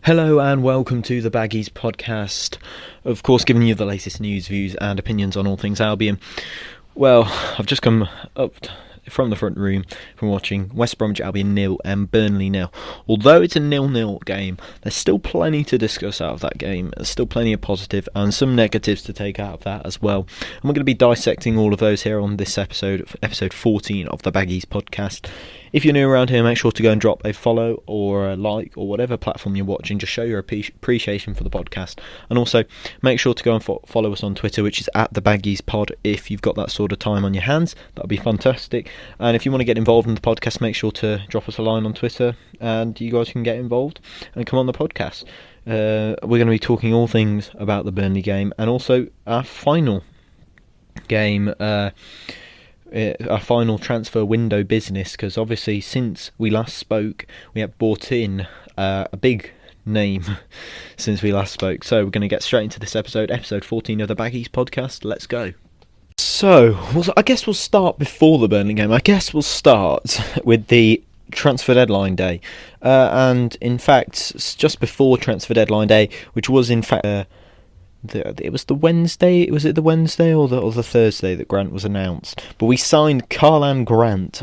Hello and welcome to the Baggies Podcast. Of course, giving you the latest news, views and opinions on all things Albion. Well, I've just come up from the front room from watching West Bromwich Albion 0 and Burnley 0. Although it's a 0-0 game, there's still plenty to discuss out of that game. There's still plenty of positive and some negatives to take out of that as well. And we're going to be dissecting all of those here on this episode 14 of the Baggies Podcast. If you're new around here, make sure to go and drop a follow or a like or whatever platform you're watching. Just show your appreciation for the podcast. And also, make sure to go and follow us on Twitter, which is at the Baggies Pod. If you've got that sort of time on your hands, that would be fantastic. And if you want to get involved in the podcast, make sure to drop us a line on Twitter and you guys can get involved and come on the podcast. We're going to be talking all things about the Burnley game and also our final game, our final transfer window business, because obviously since we last spoke we have brought in a big name since we last spoke. So we're going to get straight into this episode 14 of the Baggies Podcast. Let's go. So I guess we'll start before the Burnley game. I guess we'll start with the transfer deadline day, and in fact just before transfer deadline day, which was in fact it was the Wednesday. Was it the Wednesday or the Thursday that Grant was announced? But we signed Karlan Grant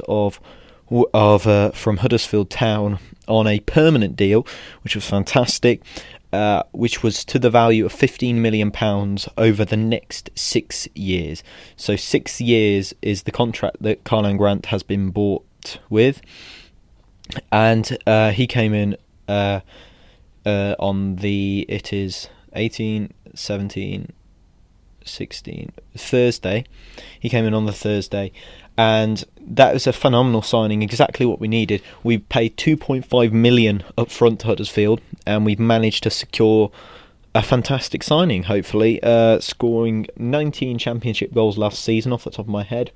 from Huddersfield Town on a permanent deal, which was fantastic. Which was to the value of £15 million over the next 6 years. So 6 years is the contract that Karlan Grant has been bought with, and he came in on the 18, 17, 16 Thursday. He came in on the Thursday, and that was a phenomenal signing, exactly what we needed. We paid £2.5 million up front to Huddersfield, and we've managed to secure a fantastic signing, hopefully, scoring 19 championship goals last season off the top of my head.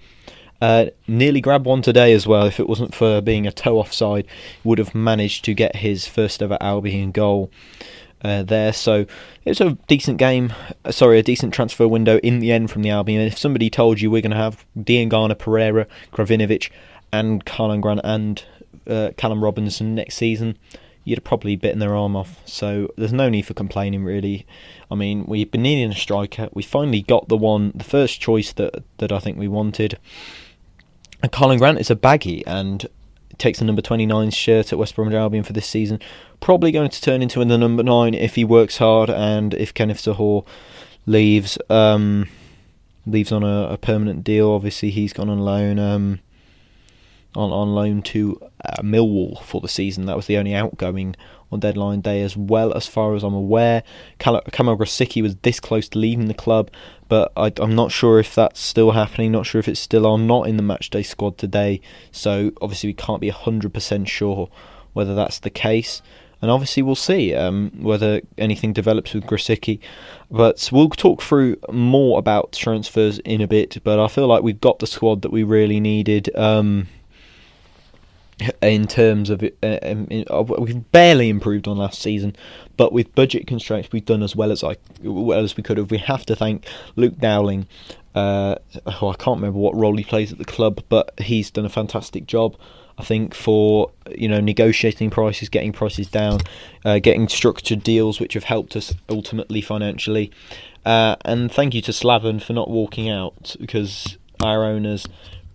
Nearly grabbed one today as well. If it wasn't for being a toe offside, would have managed to get his first ever Albion goal there. So it was a decent a decent transfer window in the end from the Albion. If somebody told you we're going to have Diangana, Pereira, Gravinovic and Karlan Grant and Callum Robinson next season, you'd have probably bitten their arm off. So there's no need for complaining, really. I mean, we've been needing a striker. We finally got the first choice that I think we wanted. And Karlan Grant is a baggy and takes the number 29 shirt at West Bromwich Albion for this season. Probably going to turn into the number 9 if he works hard, and if Kenneth Sahor leaves on a permanent deal. Obviously, he's gone on loan on loan to Millwall for the season. That was the only outgoing on deadline day, as well as far as I'm aware. Kamil Grosicki was this close to leaving the club, but I'm not sure if that's still happening, not sure if it's still on, not in the matchday squad today, so obviously we can't be 100% sure whether that's the case, and obviously we'll see whether anything develops with Grosicki. But we'll talk through more about transfers in a bit, but I feel like we've got the squad that we really needed. In terms of we've barely improved on last season, but with budget constraints we've done as well as we could have. We have to thank Luke Dowling. I can't remember what role he plays at the club, but he's done a fantastic job, I think, for negotiating prices, getting prices down, getting structured deals which have helped us ultimately financially. And thank you to Slaven for not walking out, because our owners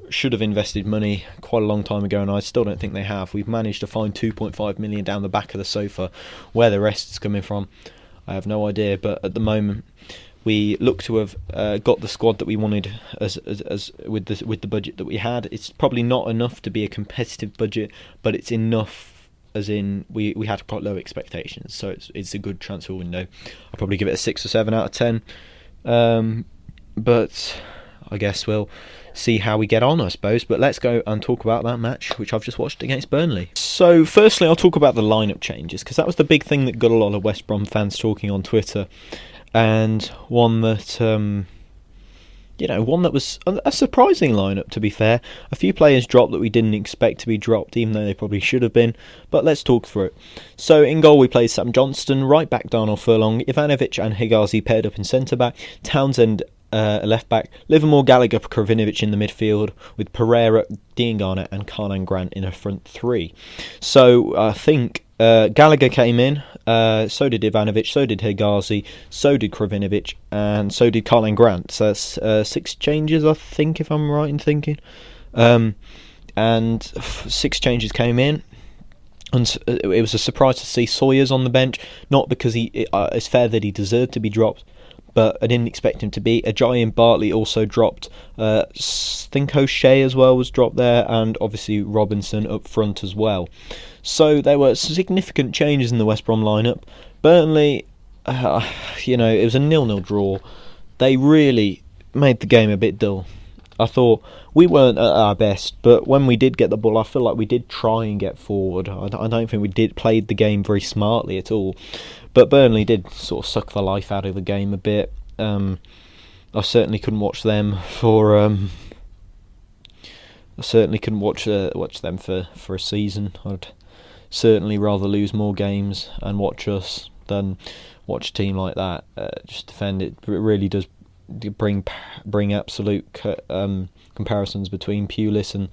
should have invested money quite a long time ago, and I still don't think they have. We've managed to find 2.5 million down the back of the sofa. Where the rest is coming from, I have no idea, but at the moment we look to have got the squad that we wanted as with the budget that we had. It's probably not enough to be a competitive budget, but it's enough, as in we had quite low expectations, so it's a good transfer window. I'll probably give it a 6 or 7 out of 10, but I guess we'll see how we get on, I suppose. But let's go and talk about that match which I've just watched against Burnley. So firstly, I'll talk about the lineup changes, because that was the big thing that got a lot of West Brom fans talking on Twitter, and one that was a surprising lineup, to be fair. A few players dropped that we didn't expect to be dropped, even though they probably should have been, but let's talk through it. So in goal we played Sam Johnston, right back Darnell Furlong, Ivanovic and Higazi paired up in centre back, Townsend left back, Livermore, Gallagher, Krovinovic in the midfield, with Pereira, Dean Garnett and Karlan Grant in a front three. So I think Gallagher came in, so did Ivanovic, so did Hegazi, so did Krovinovic, and so did Karlan Grant. So that's 6 changes, I think, if I'm right in thinking. And 6 changes came in. And it was a surprise to see Sawyers on the bench, not because it's fair that he deserved to be dropped, but I didn't expect him to be. Ajayi and Bartley also dropped. I think O'Shea as well was dropped there, and obviously Robinson up front as well. So there were significant changes in the West Brom lineup. Burnley, it was a 0-0 draw. They really made the game a bit dull. I thought we weren't at our best, but when we did get the ball, I feel like we did try and get forward. I don't think we played the game very smartly at all. But Burnley did sort of suck the life out of the game a bit. I certainly couldn't watch them for. I certainly couldn't watch them for a season. I'd certainly rather lose more games and watch us than watch a team like that just defend it. It really does bring absolute comparisons between Pulis and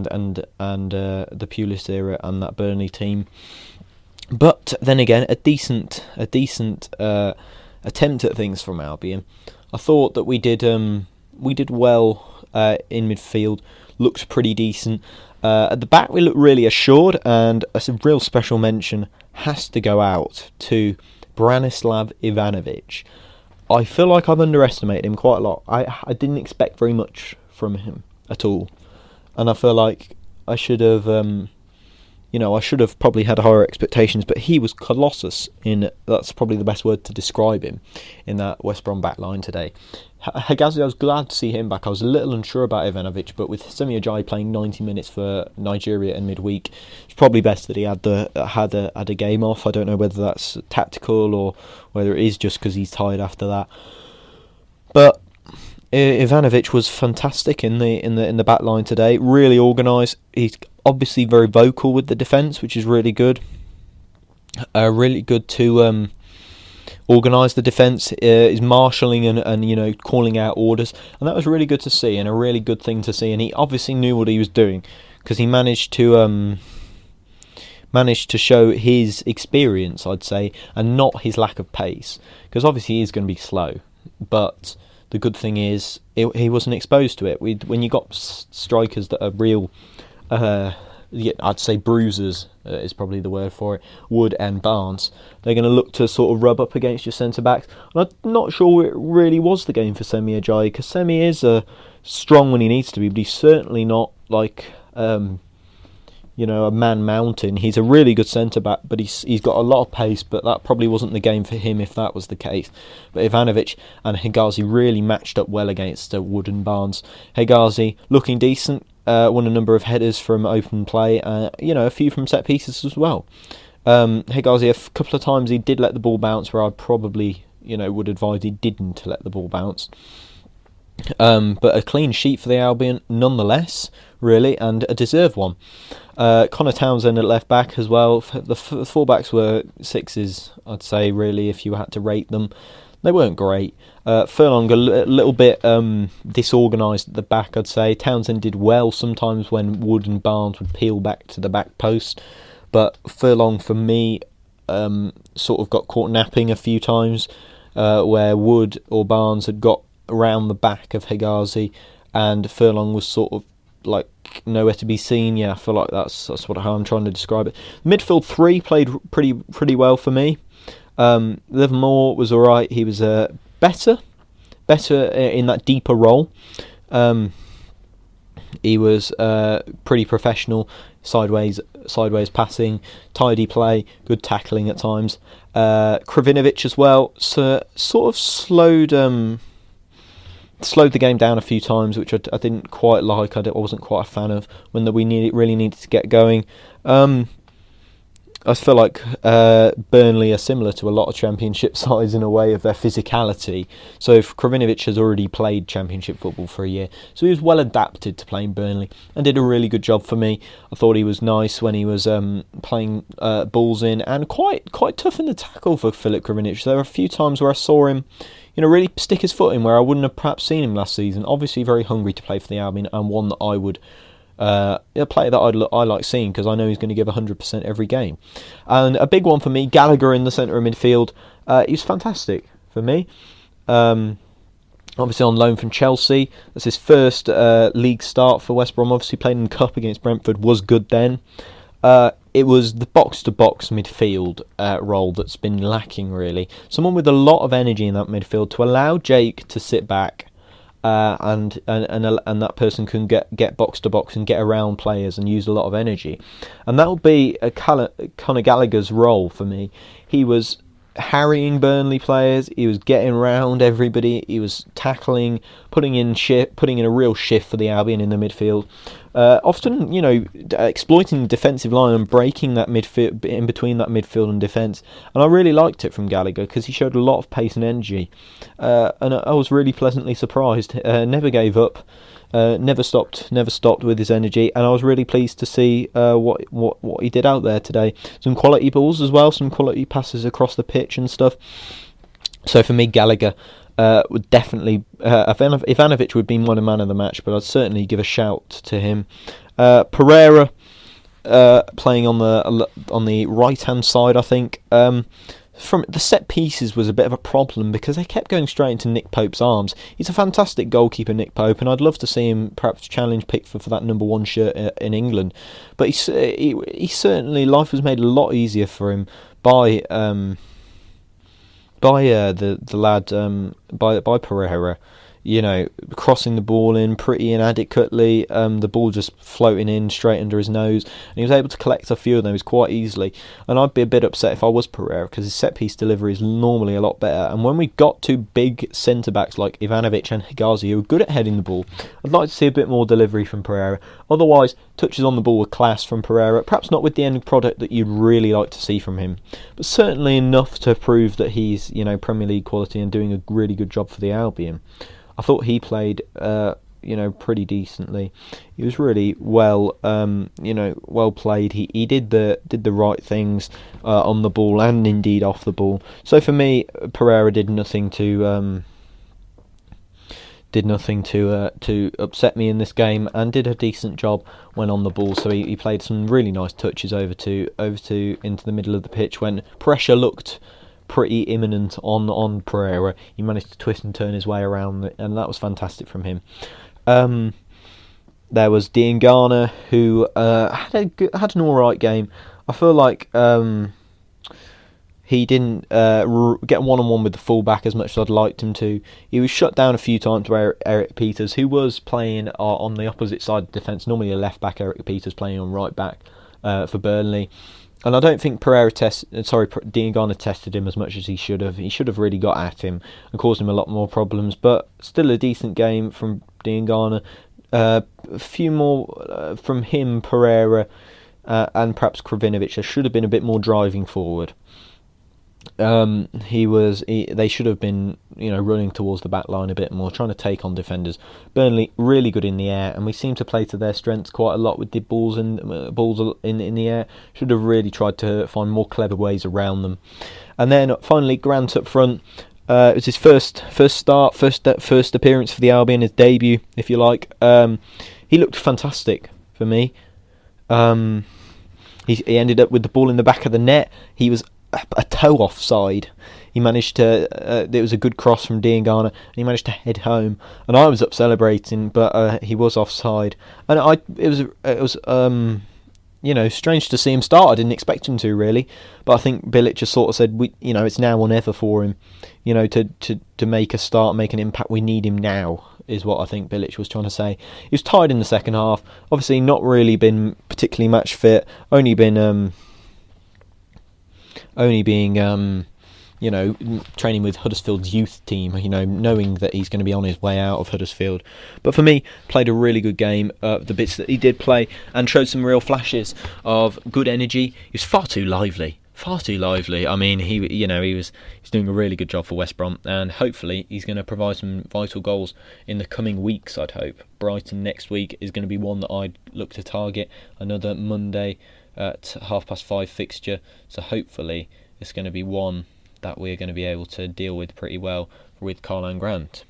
the Pulis era and that Burnley team. But then again, a decent attempt at things from Albion. I thought that we did well in midfield. Looked pretty decent. At the back, we looked really assured, and a real special mention has to go out to Branislav Ivanovic. I feel like I've underestimated him quite a lot. I didn't expect very much from him at all, and I feel like I should have. I should have probably had higher expectations, but he was colossus that's probably the best word to describe him, in that West Brom back line today. Hegazi, I was glad to see him back. I was a little unsure about Ivanovic, but with Semi Ajayi playing 90 minutes for Nigeria in midweek, it's probably best that he had a game off. I don't know whether that's tactical or whether it is just because he's tired after that. But Ivanovic was fantastic in the back line today. Really organised. He's obviously very vocal with the defence, which is really good. Really good to organise the defence. Is marshalling and calling out orders, and that was really good to see, and a really good thing to see. And he obviously knew what he was doing, because he managed to show his experience, I'd say, and not his lack of pace. Because obviously he is going to be slow, but the good thing is he wasn't exposed to it. When you got strikers that are real, I'd say bruisers is probably the word for it, Wood and Barnes, they're going to look to sort of rub up against your centre-backs. And I'm not sure it really was the game for Semi Ajayi, because Semi is strong when he needs to be, but he's certainly not like a man mountain. He's a really good centre-back, but he's got a lot of pace, but that probably wasn't the game for him if that was the case. But Ivanovic and Hegazi really matched up well against Wood and Barnes. Hegazi looking decent, won a number of headers from open play, a few from set pieces as well. Hegazi, a couple of times he did let the ball bounce, where I'd probably would advise he didn't let the ball bounce. But a clean sheet for the Albion nonetheless, really, and a deserved one. Connor Townsend at left back as well. The fullbacks were sixes, I'd say, really, if you had to rate them. They weren't great. Furlong a little bit disorganised at the back, I'd say. Townsend did well sometimes when Wood and Barnes would peel back to the back post, but Furlong, for me, sort of got caught napping a few times, where Wood or Barnes had got around the back of Hegazi, and Furlong was sort of like nowhere to be seen. Yeah, I feel like that's how I'm trying to describe it. Midfield 3 played pretty well for me. Livermore was alright. He was better in that deeper role. He was pretty professional, sideways passing, tidy play, good tackling at times. Krovinovic as well, so sort of slowed the game down a few times, which I didn't quite like. I wasn't quite a fan of when we really needed to get going. I feel like Burnley are similar to a lot of Championship sides in a way of their physicality. So if Krovinovic has already played Championship football for a year, so he was well adapted to playing Burnley and did a really good job for me. I thought he was nice when he was playing balls in, and quite tough in the tackle for Filip Krovinovic. There were a few times where I saw him, really stick his foot in where I wouldn't have perhaps seen him last season. Obviously very hungry to play for the Albion, and one that I would a player that I like seeing, because I know he's going to give 100% every game. And a big one for me, Gallagher in the centre of midfield. He's fantastic for me. Obviously on loan from Chelsea. That's his first league start for West Brom. Obviously played in the Cup against Brentford, was good then. It was the box-to-box midfield role that's been lacking, really. Someone with a lot of energy in that midfield to allow Jake to sit back, and that person can get box to box and get around players and use a lot of energy, and that will be Conor Gallagher's role for me. He was harrying Burnley players, he was getting around everybody, he was tackling, putting in a real shift for the Albion in the midfield. Often, exploiting the defensive line and breaking that midfield in between that midfield and defence. And I really liked it from Gallagher because he showed a lot of pace and energy. And I was really pleasantly surprised. Never gave up, never stopped with his energy. And I was really pleased to see what he did out there today. Some quality balls as well, some quality passes across the pitch and stuff. So for me, Gallagher would definitely Ivanovic would be my man of the match, but I'd certainly give a shout to him. Pereira playing on the right hand side, I think. From the set pieces was a bit of a problem because they kept going straight into Nick Pope's arms. He's a fantastic goalkeeper, Nick Pope, and I'd love to see him perhaps challenge Pickford for that number 1 shirt in England. But he certainly, life was made a lot easier for him by the lad, by Pereira, crossing the ball in pretty inadequately, the ball just floating in straight under his nose, and he was able to collect a few of those quite easily. And I'd be a bit upset if I was Pereira, because his set-piece delivery is normally a lot better, and when we got two big centre-backs like Ivanovic and Higazi who are good at heading the ball, I'd like to see a bit more delivery from Pereira. Otherwise, touches on the ball with class from Pereira, perhaps not with the end product that you'd really like to see from him, but certainly enough to prove that he's Premier League quality and doing a really good job for the Albion. I thought he played, pretty decently. He was really well played. He did the right things on the ball and indeed off the ball. So for me, Pereira did nothing to upset me in this game, and did a decent job when on the ball. So he played some really nice touches over to into the middle of the pitch when pressure looked pretty imminent on Pereira. He managed to twist and turn his way around, and that was fantastic from him. There was Diangana, who had an alright game. I feel like he didn't get one-on-one with the full-back as much as I'd liked him to. He was shut down a few times by Eric Peters, who was playing on the opposite side of the defence. Normally a left-back, Eric Peters playing on right-back for Burnley. And I don't think Diangana tested him as much as he should have. He should have really got at him and caused him a lot more problems. But still a decent game from Diangana. A few more from him, Pereira, and perhaps Krovinovic. There should have been a bit more driving forward. They should have been, running towards the back line a bit more, trying to take on defenders. Burnley really good in the air, and we seem to play to their strengths quite a lot with the balls in the air. Should have really tried to find more clever ways around them. And then finally, Grant up front. It was his first appearance for the Albion, his debut, if you like. He looked fantastic for me. He ended up with the ball in the back of the net. He was a toe offside. He managed to. There was a good cross from Diangana, and he managed to head home. And I was up celebrating, but he was offside. And it was strange to see him start. I didn't expect him to really, but I think Bilic just sort of said, it's now or never for him. To make a start, make an impact. We need him now, is what I think Bilic was trying to say. He was tired in the second half. Obviously, not really been particularly match fit. Only being training with Huddersfield's youth team, knowing that he's going to be on his way out of Huddersfield. But for me, played a really good game, the bits that he did play, and showed some real flashes of good energy. He was far too lively. I mean, he's doing a really good job for West Brom, and hopefully he's going to provide some vital goals in the coming weeks, I'd hope. Brighton next week is going to be one that I'd look to target, another Monday at 5:30 fixture, so hopefully it's going to be one that we're going to be able to deal with pretty well with Karlan Grant.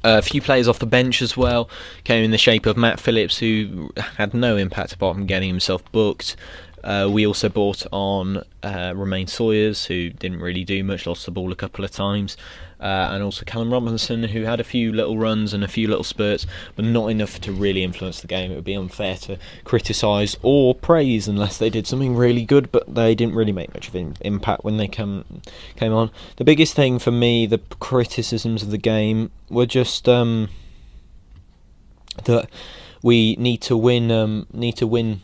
A few players off the bench as well came in the shape of Matt Phillips, who had no impact apart from getting himself booked. We also bought on Romain Sawyers, who didn't really do much, lost the ball a couple of times, and also Callum Robinson, who had a few little runs and a few little spurts, but not enough to really influence the game. It would be unfair to criticise or praise unless they did something really good, but they didn't really make much of an impact when they came on. The biggest thing for me, the criticisms of the game, were just that we need to win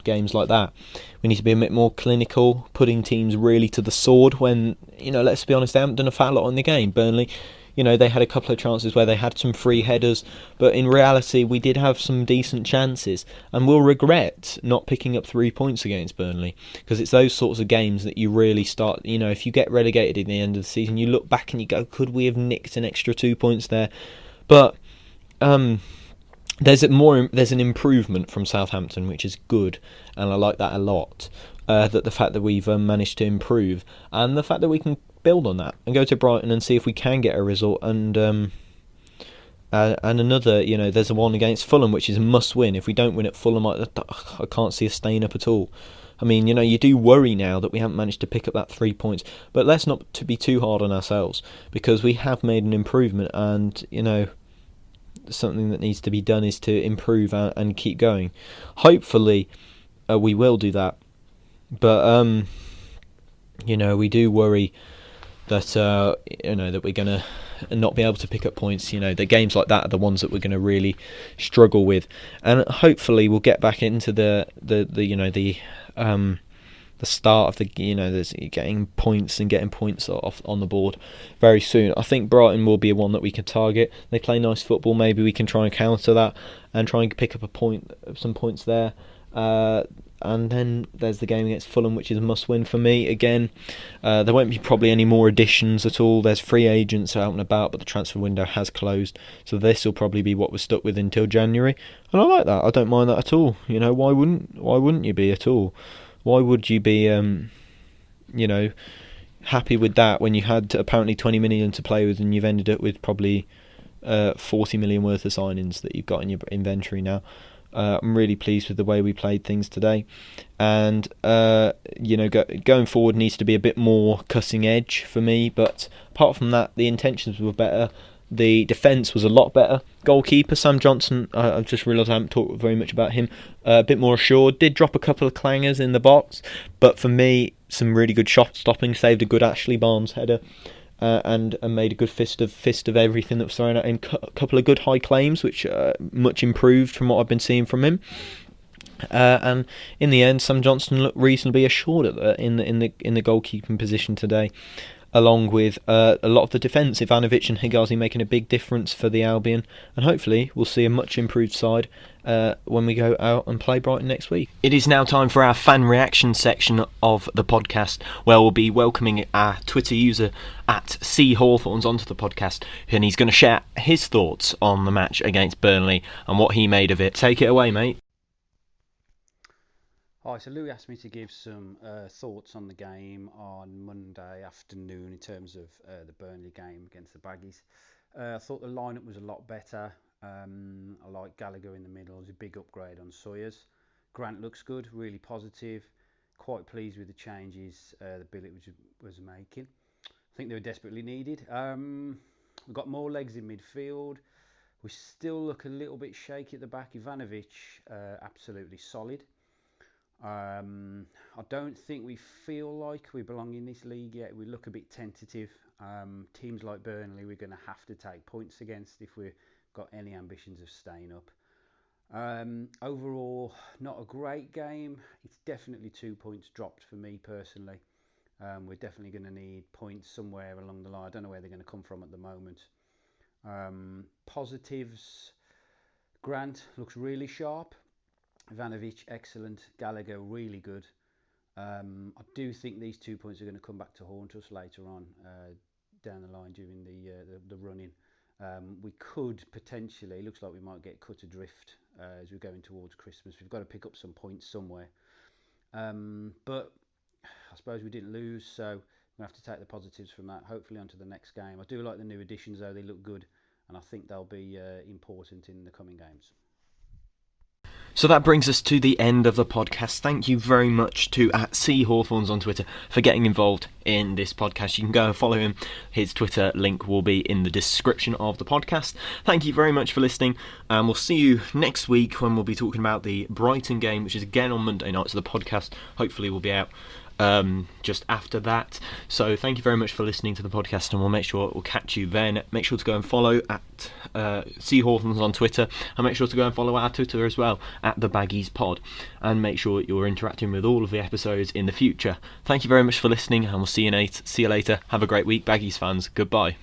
games like that. We need to be a bit more clinical, putting teams really to the sword when, let's be honest, they haven't done a fat lot in the game. Burnley, they had a couple of chances where they had some free headers, but in reality we did have some decent chances, and we'll regret not picking up 3 points against Burnley, because it's those sorts of games that you really start, if you get relegated at the end of the season, you look back and you go, could we have nicked an extra 2 points there? But there's an improvement from Southampton, which is good, and I like that a lot. That the fact that we've managed to improve, and the fact that we can build on that and go to Brighton and see if we can get a result. And another, there's a one against Fulham, which is a must-win. If we don't win at Fulham, I can't see us staying up at all. I mean, you do worry now that we haven't managed to pick up that 3 points, but let's not to be too hard on ourselves, because we have made an improvement, and something that needs to be done is to improve and keep going. Hopefully we will do that, but we do worry that that we're going to not be able to pick up points. The games like that are the ones that we're going to really struggle with, and hopefully we'll get back into the start of the getting points off on the board very soon. I think Brighton will be one that we can target. They play nice football. Maybe we can try and counter that and try and pick up some points there. And then there's the game against Fulham, which is a must-win for me. Again, there won't be probably any more additions at all. There's free agents out and about, but the transfer window has closed, so this will probably be what we're stuck with until January. And I like that. I don't mind that at all. Why wouldn't you be at all? Why would you be, happy with that when you had apparently 20 million to play with, and you've ended up with probably 40 million worth of signings that you've got in your inventory now? I'm really pleased with the way we played things today, and going forward needs to be a bit more cutting edge for me. But apart from that, the intentions were better. The defence was a lot better. Goalkeeper Sam Johnson, I've just realised I haven't talked very much about him. A bit more assured. Did drop a couple of clangers in the box, but for me, some really good shot stopping. Saved a good Ashley Barnes header, and made a good fist of everything that was thrown at him. A couple of good high claims, which much improved from what I've been seeing from him. And in the end, Sam Johnson looked reasonably assured in the goalkeeping position today, along with a lot of the defence. Ivanovic and Higazi making a big difference for the Albion, and hopefully we'll see a much improved side when we go out and play Brighton next week. It is now time for our fan reaction section of the podcast, where we'll be welcoming our Twitter user at C Hawthorns onto the podcast, and he's going to share his thoughts on the match against Burnley and what he made of it. Take it away, mate. Hi, so Louis asked me to give some thoughts on the game on Monday afternoon in terms of the Burnley game against the Baggies. I thought the lineup was a lot better. I like Gallagher in the middle. It's a big upgrade on Sawyers. Grant looks good, really positive. Quite pleased with the changes that Billet was making. I think they were desperately needed. We've got more legs in midfield. We still look a little bit shaky at the back. Ivanovic, absolutely solid. I don't think we feel like we belong in this league yet. We look a bit tentative. Teams like Burnley, we're going to have to take points against if we've got any ambitions of staying up. Overall, not a great game. It's definitely 2 points dropped for me personally. We're definitely going to need points somewhere along the line. I don't know where they're going to come from at the moment. Positives, Grant looks really sharp. Ivanovic, excellent. Gallagher, really good. I do think these 2 points are going to come back to haunt us later on down the line during the run-in. We could potentially, looks like we might get cut adrift as we're going towards Christmas. We've got to pick up some points somewhere. But I suppose we didn't lose, so we're going to have to take the positives from that, hopefully onto the next game. I do like the new additions though, they look good, and I think they'll be important in the coming games. So that brings us to the end of the podcast. Thank you very much to @CHawthorns on Twitter for getting involved in this podcast. You can go and follow him. His Twitter link will be in the description of the podcast. Thank you very much for listening, and we'll see you next week when we'll be talking about the Brighton game, which is again on Monday night, so the podcast hopefully will be out just after that. So thank you very much for listening to the podcast, and we'll make sure we'll catch you then. Make sure to go and follow @CHawthorns on Twitter, and make sure to go and follow our Twitter as well @the Baggies Pod, and make sure you're interacting with all of the episodes in the future. Thank you very much for listening, and we'll see you later. Have a great week, Baggies fans. Goodbye.